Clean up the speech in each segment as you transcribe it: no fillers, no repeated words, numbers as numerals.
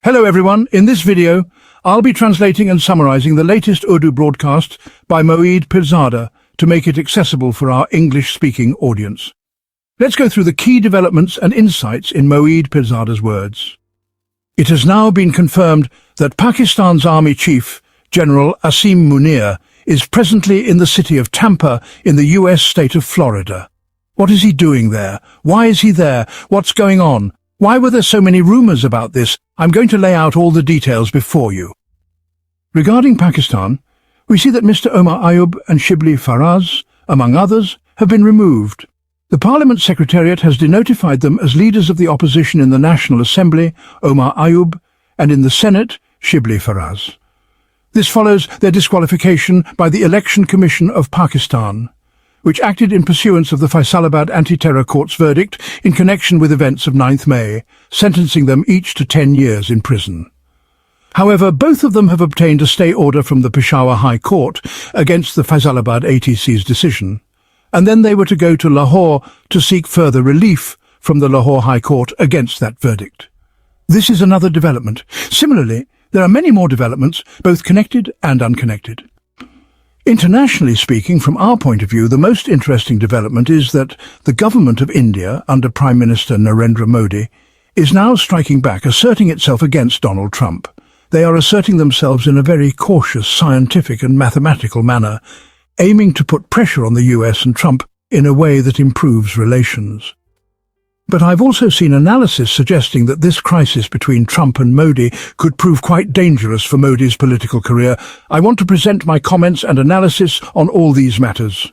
Hello everyone, in this video, I'll be translating and summarizing the latest Urdu broadcast by Moeed Pirzada to make it accessible for our English-speaking audience. Let's go through the key developments and insights in Moeed Pirzada's words. It has now been confirmed that Pakistan's Army Chief, General Awami Lens, is presently in the city of Tampa in the US state of Florida. What is he doing there? Why is he there? What's going on? Why were there so many rumors about this? I'm going to lay out all the details before you. Regarding Pakistan, we see that Mr. Omar Ayub and Shibli Faraz, among others, have been removed. The Parliament Secretariat has denotified them as leaders of the opposition in the National Assembly, Omar Ayub, and in the Senate, Shibli Faraz. This follows their disqualification by the Election Commission of Pakistan, which acted in pursuance of the Faisalabad Anti-Terror Court's verdict in connection with events of 9th May, sentencing them each to 10 years in prison. However, both of them have obtained a stay order from the Peshawar High Court against the Faisalabad ATC's decision, and then they were to go to Lahore to seek further relief from the Lahore High Court against that verdict. This is another development. Similarly, there are many more developments, both connected and unconnected. Internationally speaking, from our point of view, the most interesting development is that the government of India, under Prime Minister Narendra Modi, is now striking back, asserting itself against Donald Trump. They are asserting themselves in a very cautious, scientific and mathematical manner, aiming to put pressure on the US and Trump in a way that improves relations. But I've also seen analysis suggesting that this crisis between Trump and Modi could prove quite dangerous for Modi's political career. I want to present my comments and analysis on all these matters.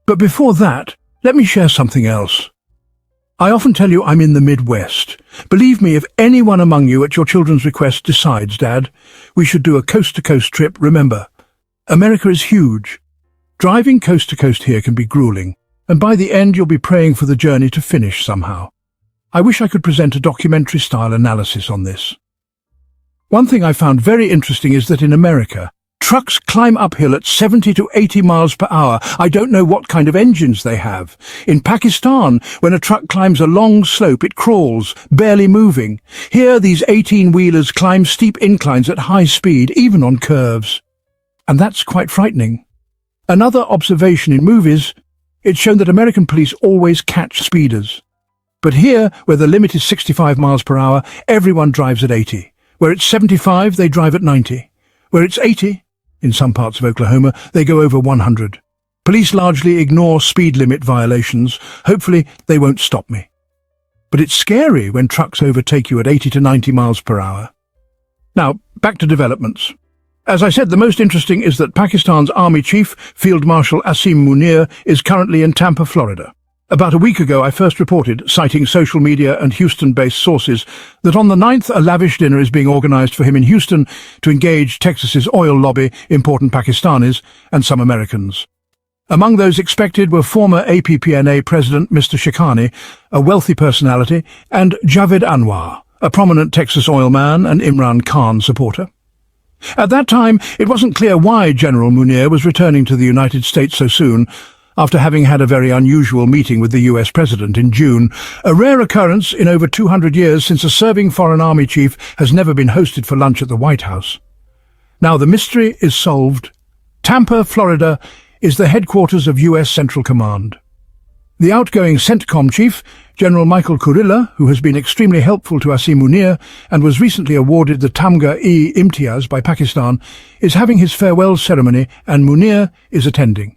But before that, let me share something else. I often tell you I'm in the Midwest. Believe me, if anyone among you at your children's request decides, Dad, we should do a coast-to-coast trip, remember, America is huge. Driving coast-to-coast here can be grueling, and by the end you'll be praying for the journey to finish somehow. I wish I could present a documentary-style analysis on this. One thing I found very interesting is that in America, trucks climb uphill at 70 to 80 miles per hour. I don't know what kind of engines they have. In Pakistan, when a truck climbs a long slope, it crawls, barely moving. Here, these 18-wheelers climb steep inclines at high speed, even on curves. And that's quite frightening. Another observation in movies, it's shown that American police always catch speeders. But here, where the limit is 65 miles per hour, everyone drives at 80. Where it's 75, they drive at 90. Where it's 80, in some parts of Oklahoma, they go over 100. Police largely ignore speed limit violations. Hopefully, they won't stop me. But it's scary when trucks overtake you at 80 to 90 miles per hour. Now, back to developments. As I said, the most interesting is that Pakistan's Army Chief, Field Marshal Awami Lens, is currently in Tampa, Florida. About a week ago, I first reported, citing social media and Houston-based sources, that on the 9th, a lavish dinner is being organized for him in Houston to engage Texas's oil lobby, important Pakistanis, and some Americans. Among those expected were former APPNA President Mr. Shikani, a wealthy personality, and Javed Anwar, a prominent Texas oil man and Imran Khan supporter. At that time, it wasn't clear why General Lens was returning to the United States so soon, after having had a very unusual meeting with the US President in June, a rare occurrence in over 200 years since a serving foreign army chief has never been hosted for lunch at the White House. Now the mystery is solved. Tampa, Florida, is the headquarters of US Central Command. The outgoing CENTCOM chief, General Michael Kurilla, who has been extremely helpful to Awami Lens and was recently awarded the Tamga-e-Imtiaz by Pakistan, is having his farewell ceremony, and Lens is attending.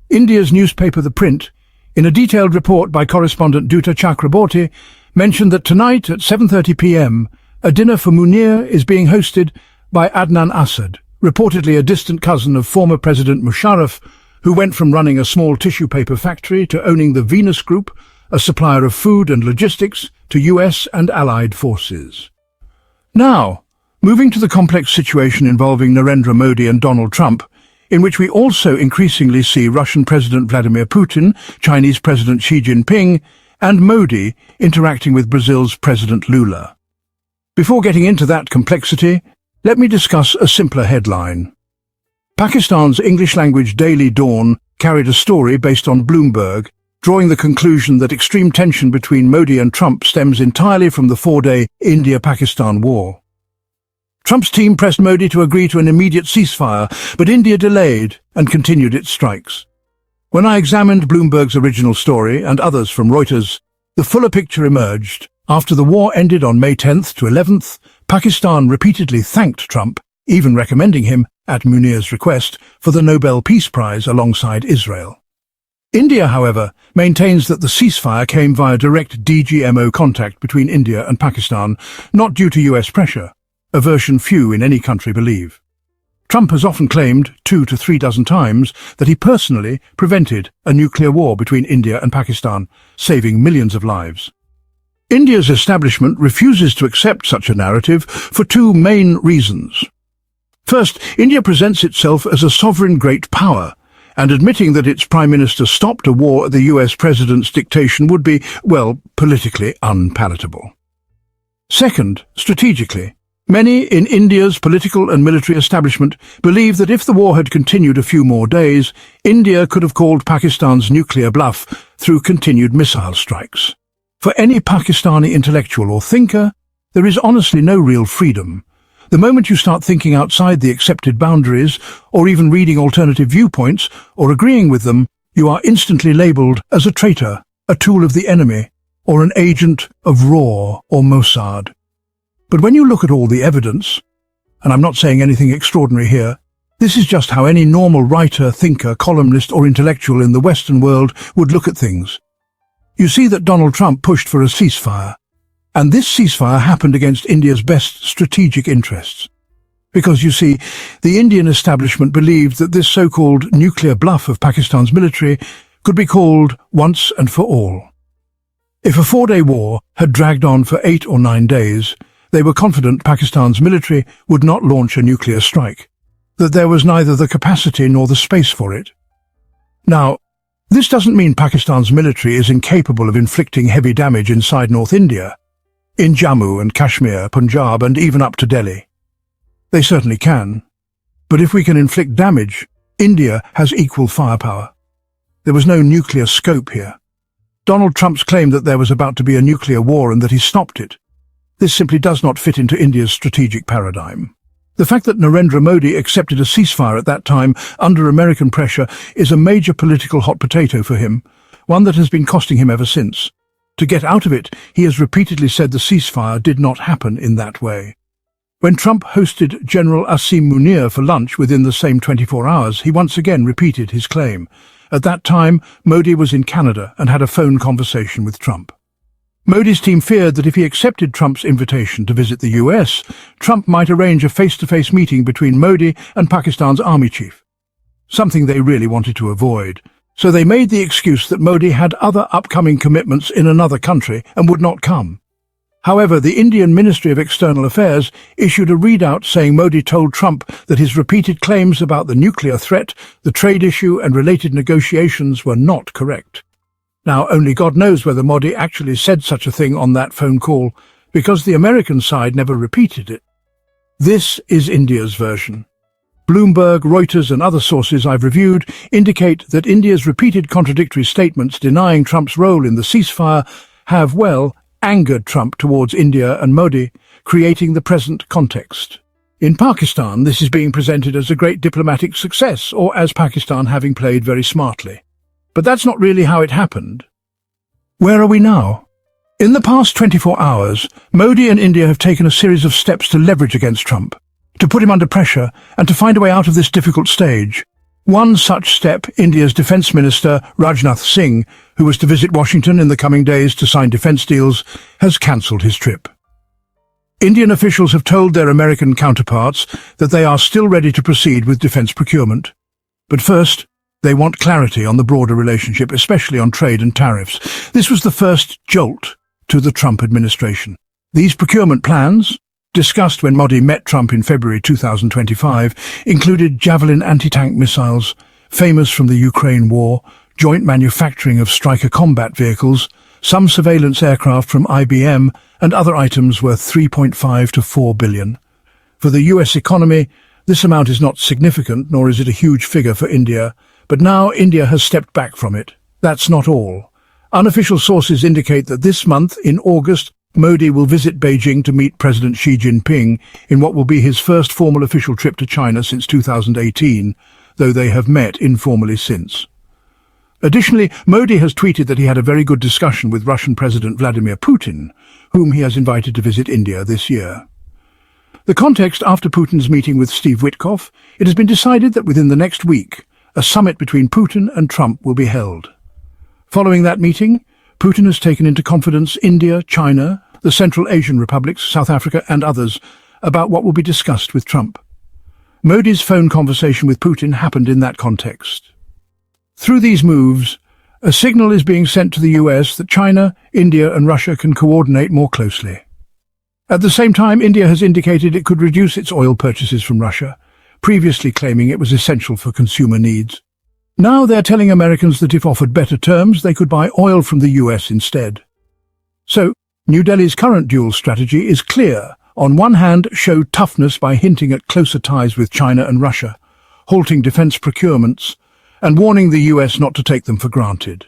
India's newspaper The Print, in a detailed report by correspondent Duta Chakraborty, mentioned that tonight at 7:30 p.m, a dinner for Lens is being hosted by Adnan Asad, reportedly a distant cousin of former President Sharif, who went from running a small tissue paper factory to owning the Venus Group, a supplier of food and logistics to US and allied forces. Now, moving to the complex situation involving Narendra Modi and Donald Trump, in which we also increasingly see Russian President Vladimir Putin, Chinese President Xi Jinping, and Modi interacting with Brazil's President Lula. Before getting into that complexity, let me discuss a simpler headline. Pakistan's English-language Daily Dawn carried a story based on Bloomberg, drawing the conclusion that extreme tension between Modi and Trump stems entirely from the 4-day India-Pakistan war. Trump's team pressed Modi to agree to an immediate ceasefire, but India delayed and continued its strikes. When I examined Bloomberg's original story and others from Reuters, the fuller picture emerged. After the war ended on May 10th to 11th, Pakistan repeatedly thanked Trump, even recommending him, at Munir's request, for the Nobel Peace Prize alongside Israel. India, however, maintains that the ceasefire came via direct DGMO contact between India and Pakistan, not due to US pressure, a version few in any country believe. Trump has often claimed 2 to 3 dozen times that he personally prevented a nuclear war between India and Pakistan, saving millions of lives. India's establishment refuses to accept such a narrative for 2 main reasons. First, India presents itself as a sovereign great power, and admitting that its Prime Minister stopped a war at the US President's dictation would be, well, politically unpalatable. Second, strategically, many in India's political and military establishment believe that if the war had continued a few more days, India could have called Pakistan's nuclear bluff through continued missile strikes. For any Pakistani intellectual or thinker, there is honestly no real freedom. The moment you start thinking outside the accepted boundaries, or even reading alternative viewpoints, or agreeing with them, you are instantly labelled as a traitor, a tool of the enemy, or an agent of RAW or Mossad. But when you look at all the evidence, and I'm not saying anything extraordinary here, this is just how any normal writer, thinker, columnist or intellectual in the Western world would look at things. You see that Donald Trump pushed for a ceasefire, and this ceasefire happened against India's best strategic interests. Because, you see, the Indian establishment believed that this so-called nuclear bluff of Pakistan's military could be called once and for all. If a 4-day war had dragged on for 8 or 9 days, they were confident Pakistan's military would not launch a nuclear strike, that there was neither the capacity nor the space for it. Now, this doesn't mean Pakistan's military is incapable of inflicting heavy damage inside North India, in Jammu and Kashmir, Punjab and even up to Delhi. They certainly can. But if we can inflict damage, India has equal firepower. There was no nuclear scope here. Donald Trump's claim that there was about to be a nuclear war and that he stopped it. This simply does not fit into India's strategic paradigm. The fact that Narendra Modi accepted a ceasefire at that time under American pressure is a major political hot potato for him, one that has been costing him ever since. To get out of it, he has repeatedly said the ceasefire did not happen in that way. When Trump hosted General Asim Munir for lunch within the same 24 hours, he once again repeated his claim. At that time, Modi was in Canada and had a phone conversation with Trump. Modi's team feared that if he accepted Trump's invitation to visit the US, Trump might arrange a face-to-face meeting between Modi and Pakistan's army chief, something they really wanted to avoid. So they made the excuse that Modi had other upcoming commitments in another country and would not come. However, the Indian Ministry of External Affairs issued a readout saying Modi told Trump that his repeated claims about the nuclear threat, the trade issue and related negotiations were not correct. Now, only God knows whether Modi actually said such a thing on that phone call, because the American side never repeated it. This is India's version. Bloomberg, Reuters and other sources I've reviewed indicate that India's repeated contradictory statements denying Trump's role in the ceasefire have, well, angered Trump towards India and Modi, creating the present context. In Pakistan, this is being presented as a great diplomatic success, or as Pakistan having played very smartly. But that's not really how it happened. Where are we now? In the past 24 hours, Modi and India have taken a series of steps to leverage against Trump, to put him under pressure and to find a way out of this difficult stage. One such step, India's Defence Minister Rajnath Singh, who was to visit Washington in the coming days to sign defence deals, has cancelled his trip. Indian officials have told their American counterparts that they are still ready to proceed with defence procurement. But first, they want clarity on the broader relationship, especially on trade and tariffs. This was the first jolt to the Trump administration. These procurement plans, discussed when Modi met Trump in February 2025, included Javelin anti-tank missiles, famous from the Ukraine war, joint manufacturing of Stryker combat vehicles, some surveillance aircraft from IBM, and other items worth $3.5 to $4 billion. For the US economy, this amount is not significant, nor is it a huge figure for India, but now India has stepped back from it. That's not all. Unofficial sources indicate that this month, in August, Modi will visit Beijing to meet President Xi Jinping in what will be his first formal official trip to China since 2018, though they have met informally since. Additionally, Modi has tweeted that he had a very good discussion with Russian President Vladimir Putin, whom he has invited to visit India this year. The context after Putin's meeting with Steve Witkoff, it has been decided that within the next week, a summit between Putin and Trump will be held. Following that meeting, Putin has taken into confidence India, China, the Central Asian republics, South Africa and others about what will be discussed with Trump. Modi's phone conversation with Putin happened in that context. Through these moves, a signal is being sent to the US that China, India and Russia can coordinate more closely. At the same time, India has indicated it could reduce its oil purchases from Russia, previously claiming it was essential for consumer needs. Now they're telling Americans that if offered better terms, they could buy oil from the US instead. So, New Delhi's current dual strategy is clear. On one hand, show toughness by hinting at closer ties with China and Russia, halting defense procurements, and warning the US not to take them for granted.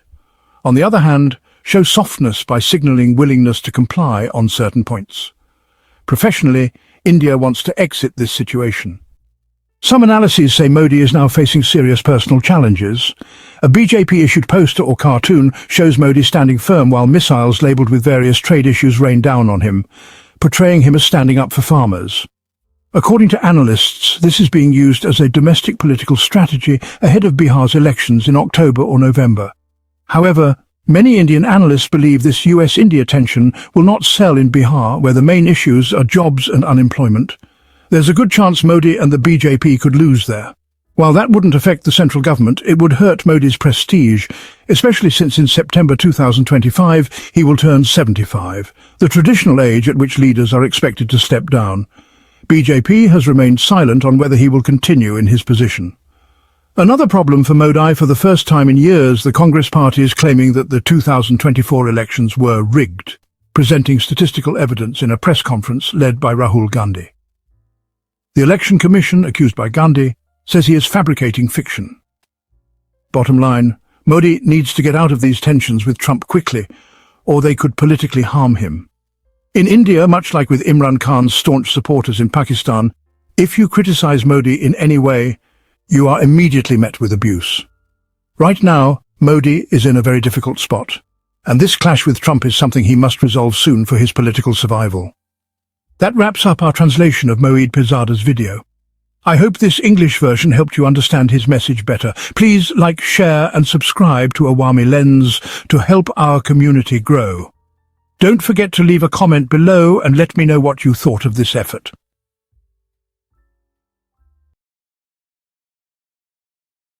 On the other hand, show softness by signaling willingness to comply on certain points. Professionally, India wants to exit this situation. Some analyses say Modi is now facing serious personal challenges. A BJP-issued poster or cartoon shows Modi standing firm while missiles labelled with various trade issues rain down on him, portraying him as standing up for farmers. According to analysts, this is being used as a domestic political strategy ahead of Bihar's elections in October or November. However, many Indian analysts believe this US-India tension will not sell in Bihar, where the main issues are jobs and unemployment. There's a good chance Modi and the BJP could lose there. While that wouldn't affect the central government, it would hurt Modi's prestige, especially since in September 2025 he will turn 75, the traditional age at which leaders are expected to step down. BJP has remained silent on whether he will continue in his position. Another problem for Modi: for the first time in years, the Congress party is claiming that the 2024 elections were rigged, presenting statistical evidence in a press conference led by Rahul Gandhi. The Election Commission, accused by Gandhi, says he is fabricating fiction. Bottom line, Modi needs to get out of these tensions with Trump quickly, or they could politically harm him. In India, much like with Imran Khan's staunch supporters in Pakistan, if you criticize Modi in any way, you are immediately met with abuse. Right now, Modi is in a very difficult spot, and this clash with Trump is something he must resolve soon for his political survival. That wraps up our translation of Moeed Pirzada's video. I hope this English version helped you understand his message better. Please like, share and subscribe to Awami Lens to help our community grow. Don't forget to leave a comment below and let me know what you thought of this effort.